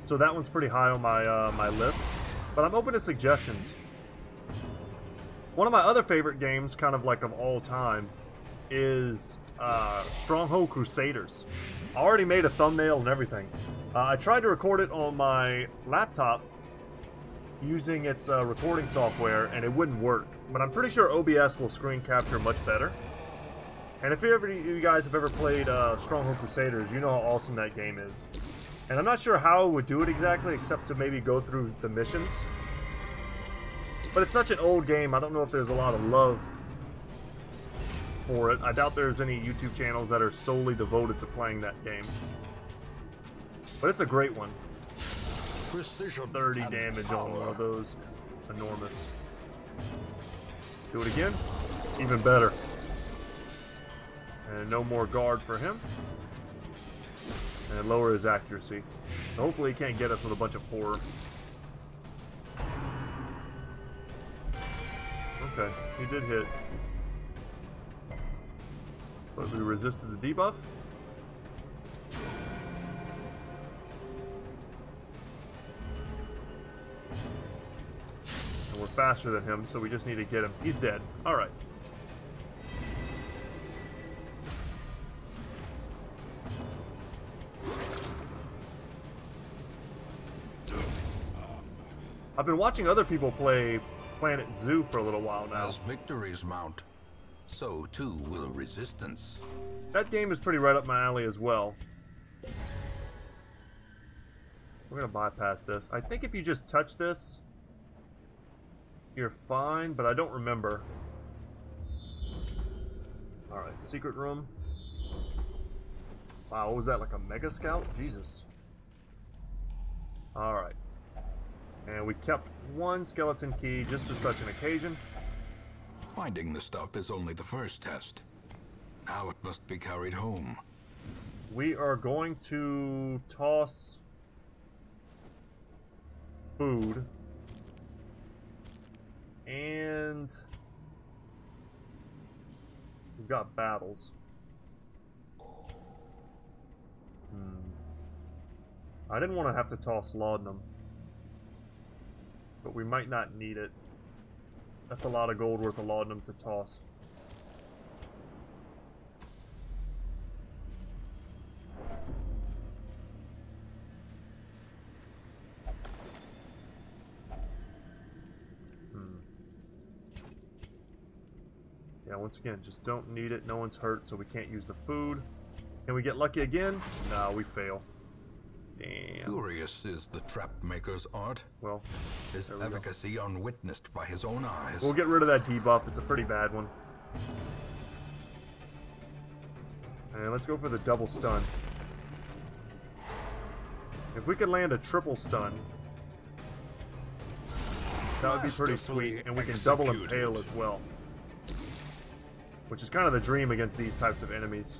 So that one's pretty high on my my list. But I'm open to suggestions. One of my other favorite games, kind of like of all time, is Stronghold Crusaders. I already made a thumbnail and everything. I tried to record it on my laptop using its recording software, and it wouldn't work. But I'm pretty sure OBS will screen capture much better. And if you guys have ever played Stronghold Crusaders, you know how awesome that game is. And I'm not sure how I would do it exactly, except to maybe go through the missions. But it's such an old game, I don't know if there's a lot of love for it. I doubt there's any YouTube channels that are solely devoted to playing that game. But it's a great one. Precision 30 damage on one of those is enormous. Do it again. Even better. And no more guard for him. And lower his accuracy. Hopefully he can't get us with a bunch of horror. Okay, he did hit. But we resisted the debuff. And we're faster than him, so we just need to get him. He's dead. Alright. I've been watching other people play Planet Zoo for a little while now. As victories mount, so too will resistance. That game is pretty right up my alley as well. We're gonna bypass this. I think if you just touch this, you're fine, but I don't remember. Alright, secret room. Wow, what was that, like a Mega Scout? Jesus. Alright. And we kept one skeleton key just for such an occasion. Finding the stuff is only the first test. Now it must be carried home. We are going to toss food. And we've got battles. I didn't want to have to toss laudanum, but we might not need it. That's a lot of gold worth of laudanum to toss. Yeah, once again, just don't need it. No one's hurt, so we can't use the food. Can we get lucky again? No, we fail. Damn. Curious is the trap maker's art. Well, his efficacy unwitnessed by his own eyes. We'll get rid of that debuff. It's a pretty bad one. And let's go for the double stun. If we could land a triple stun, that would be pretty sweet. And we can double impale as well, which is kind of the dream against these types of enemies.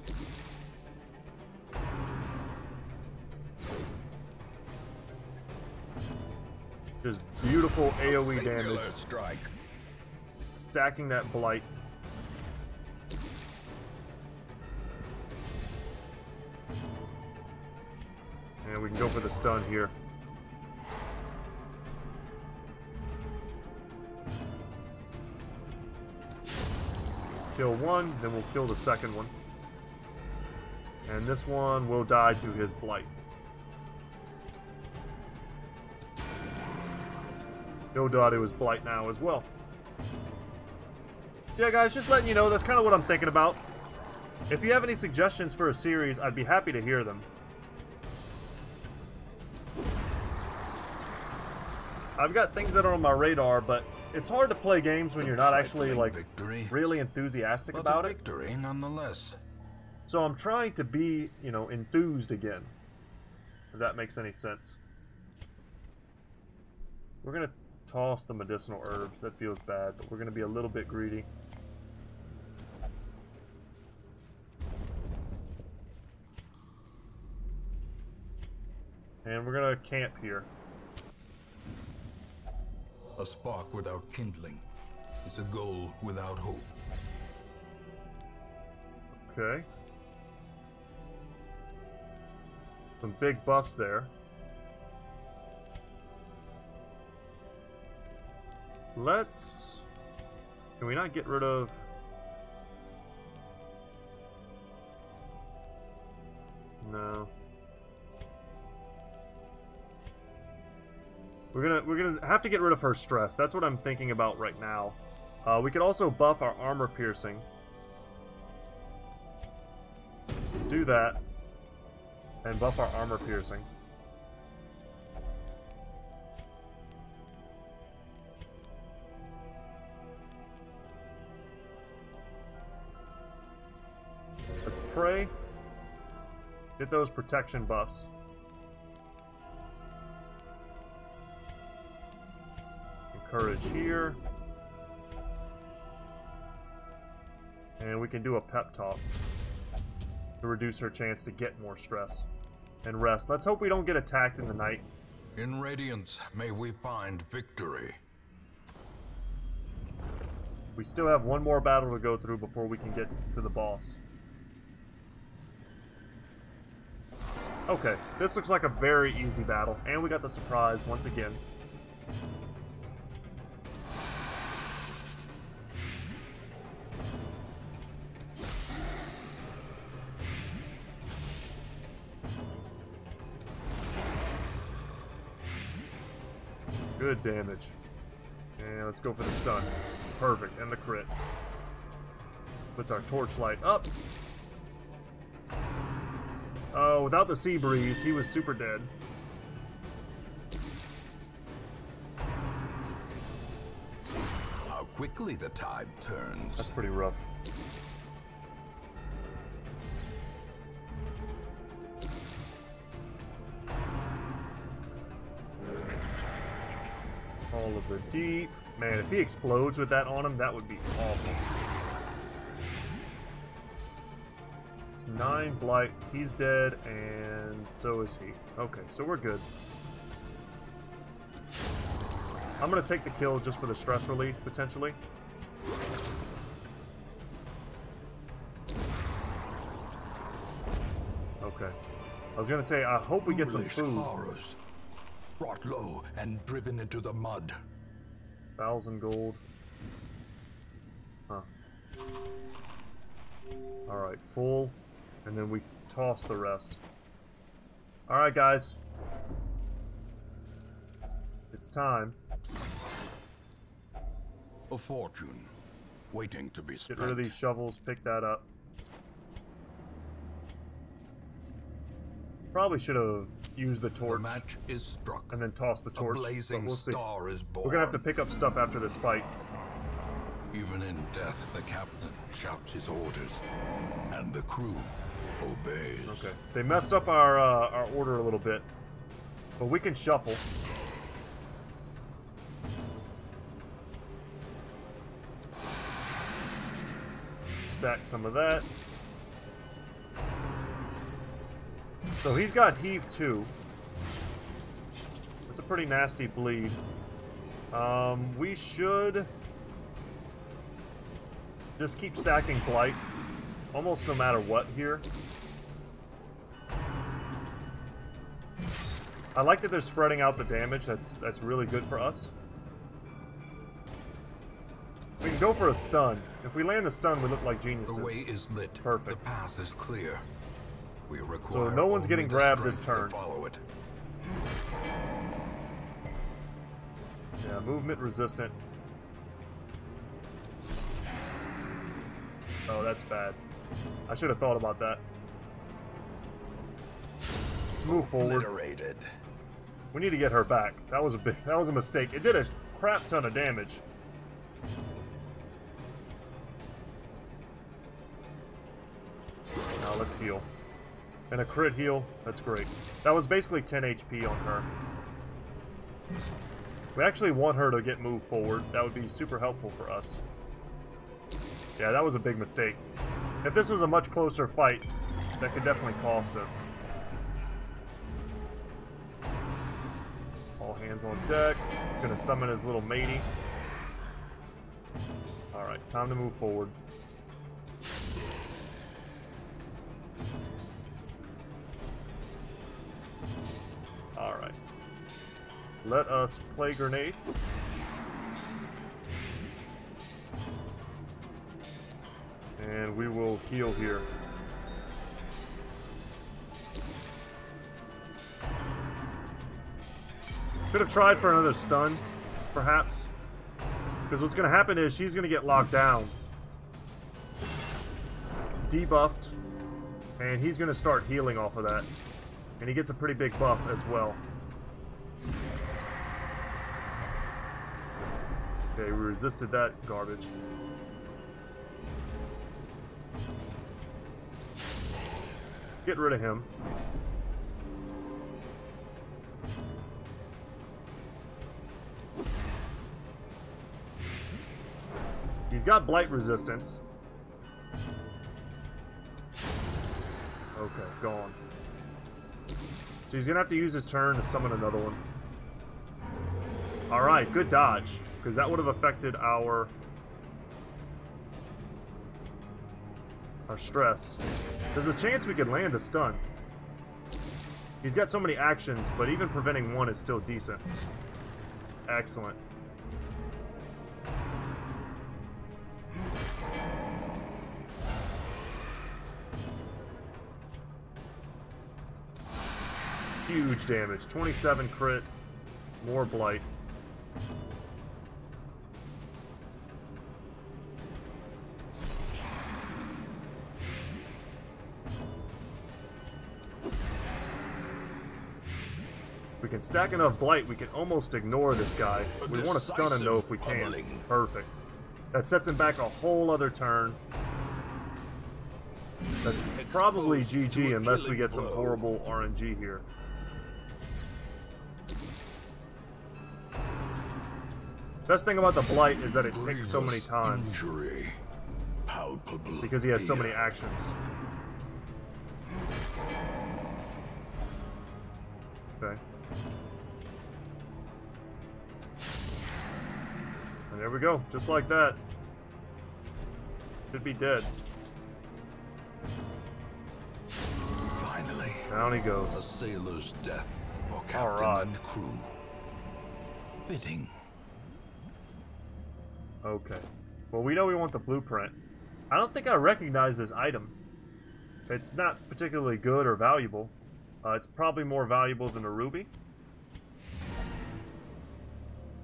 Just beautiful AoE damage. Strike. Stacking that blight. And we can go for the stun here. Kill one, then we'll kill the second one. And this one will die to his blight. He'll die to his blight now as well. Yeah, guys, just letting you know, that's kind of what I'm thinking about. If you have any suggestions for a series, I'd be happy to hear them. I've got things that are on my radar, but it's hard to play games when you're not actually, like, really enthusiastic about it. Victory nonetheless. So I'm trying to be, you know, enthused again. If that makes any sense. We're gonna toss the medicinal herbs. That feels bad, but we're gonna be a little bit greedy. And we're gonna camp here. A spark without kindling is a goal without hope. Okay. Some big buffs there. Let's Can we not get rid of... No. We're gonna have to get rid of her stress. That's what I'm thinking about right now. We could also buff our armor piercing. Let's do that. And buff our armor piercing. Let's pray. Get those protection buffs. Courage here. And we can do a pep talk to reduce her chance to get more stress. And rest. Let's hope we don't get attacked in the night. In Radiance, may we find victory. We still have one more battle to go through before we can get to the boss. Okay, this looks like a very easy battle. And we got the surprise once again. Good damage. And let's go for the stun. Perfect. And the crit. Puts our torchlight up. Oh, without the sea breeze, he was super dead. How quickly the tide turns. That's pretty rough. All of the deep. Man, if he explodes with that on him, that would be awful. It's 9 blight. He's dead, and so is he. Okay, so we're good. I'm gonna take the kill just for the stress relief, potentially. Okay. I was gonna say, I hope we get some food. Horrors. Brought low and driven into the mud. 1,000 gold. Huh. Alright, full. And then we toss the rest. Alright, guys. It's time. A fortune waiting to be spent. Get rid of these shovels, pick that up. Probably should have used the torch. The match is struck. And then toss the torch. A blazing we'll see. star is born. We're gonna have to pick up stuff after this fight. Even in death, the captain shouts his orders, and the crew obeys. Okay. They messed up our order a little bit, but we can shuffle. Stack some of that. So he's got heave 2. That's a pretty nasty bleed. We should just keep stacking blight, almost no matter what here. I like that they're spreading out the damage. That's really good for us. We can go for a stun. If we land the stun, we look like geniuses. The way is lit. Perfect. The path is clear. We require So no one's getting only the grabbed this strength turn. to follow it. Yeah, movement resistant. Oh, that's bad. I should have thought about that. Let's move forward. Obliterated. We need to get her back. That was a mistake. It did a crap ton of damage. Now let's heal. And a crit heal. That's great. That was basically 10 HP on her. We actually want her to get moved forward. That would be super helpful for us. Yeah, that was a big mistake. If this was a much closer fight, that could definitely cost us. All hands on deck. Gonna summon his little matey. Alright, time to move forward. Alright. Let us play grenade. And we will heal here. Could have tried for another stun, perhaps. Because what's going to happen is she's going to get locked down. Debuffed. And he's going to start healing off of that. And he gets a pretty big buff as well. Okay, we resisted that garbage. Get rid of him. He's got blight resistance. Okay, gone. So he's gonna have to use his turn to summon another one. Alright, good dodge. Because that would have affected our stress. There's a chance we could land a stun. He's got so many actions, but even preventing one is still decent. Excellent. Huge damage. 27 crit. More blight. We can stack enough blight, we can almost ignore this guy. We want to stun him though if we can. Perfect. That sets him back a whole other turn. That's probably GG unless we get some horrible RNG here. Best thing about the blight is that it ticks so many times. Because he has so many actions. Okay. And there we go, just like that. Should be dead. Finally. Down he goes. A sailor's death for captain and crew. Fitting. Okay. Well, we know we want the blueprint. I don't think I recognize this item. It's not particularly good or valuable. It's probably more valuable than a ruby.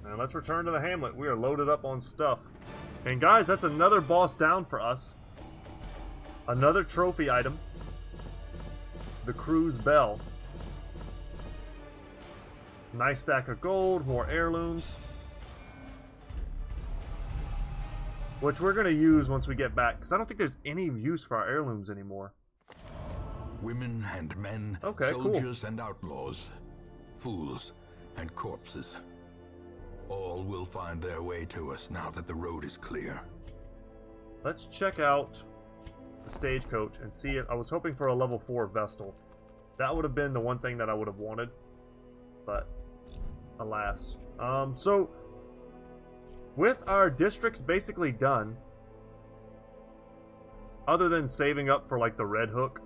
And let's return to the hamlet. We are loaded up on stuff. And guys, that's another boss down for us. Another trophy item. The crew's bell. Nice stack of gold, more heirlooms. Which we're going to use once we get back, because I don't think there's any use for our heirlooms anymore. Women and men, okay, soldiers cool. and outlaws, fools and corpses. All will find their way to us now that the road is clear. Let's check out the stagecoach and see it. I was hoping for a level 4 Vestal. That would have been the one thing that I would have wanted. But, alas. So, with our districts basically done, other than saving up for like the Red Hook,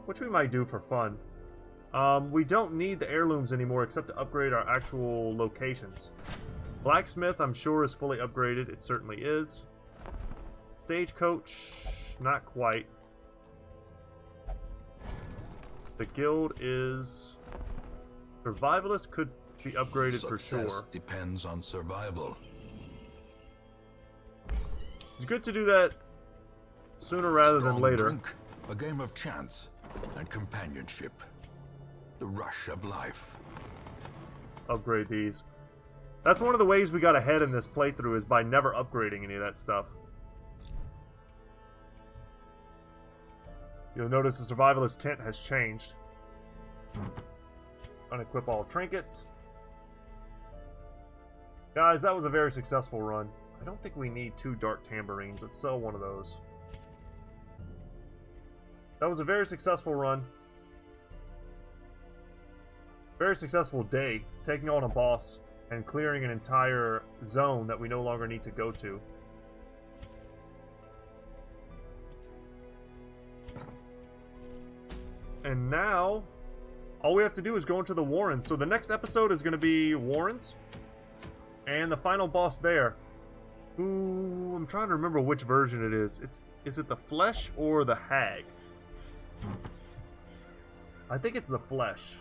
which we might do for fun, we don't need the heirlooms anymore except to upgrade our actual locations. Blacksmith, I'm sure, is fully upgraded. It certainly is. Stagecoach, not quite. The guild is... Survivalist could be upgraded for sure. Success depends on survival. It's good to do that sooner rather than later. Drink, a game of chance and companionship. The rush of life. Upgrade these. That's one of the ways we got ahead in this playthrough, is by never upgrading any of that stuff. You'll notice the survivalist tent has changed. Unequip all trinkets. Guys, that was a very successful run. I don't think we need 2 dark tambourines. Let's sell one of those. That was a very successful run. Very successful day, taking on a boss and clearing an entire zone that we no longer need to go to. And now, all we have to do is go into the Warrens. So the next episode is going to be Warrens. And the final boss there, Ooh, I'm trying to remember which version it is. Is it the flesh or the hag? I think it's the flesh.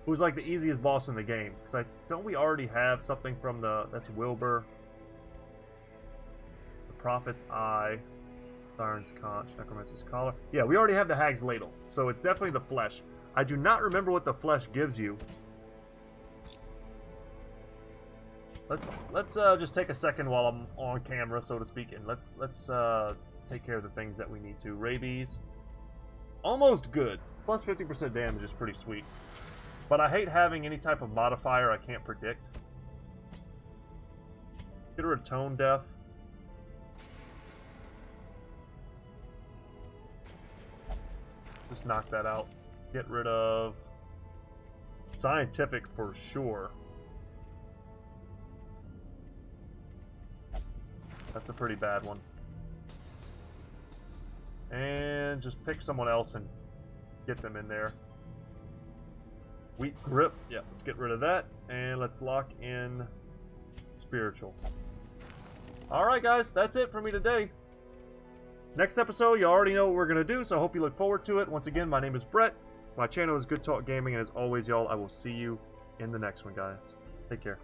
Who's like the easiest boss in the game? Because don't we already have something from that's Wilbur, the Prophet's Eye, Siren's Conch, Necromancer's Collar. Yeah, we already have the Hag's Ladle, so it's definitely the flesh. I do not remember what the flesh gives you. Let's just take a second while I'm on camera, so to speak, and let's take care of the things that we need to. Rabies, almost good. Plus 50% damage is pretty sweet. But I hate having any type of modifier I can't predict. Get rid of Tone Deaf. Just knock that out. Get rid of Scientific for sure. That's a pretty bad one. And just pick someone else and get them in there. Weak Grip. Yeah, let's get rid of that. And let's lock in Spiritual. Alright guys, that's it for me today. Next episode, you already know what we're going to do, so I hope you look forward to it. Once again, my name is Brett. My channel is Goodtalk Gaming, and as always, y'all, I will see you in the next one, guys. Take care.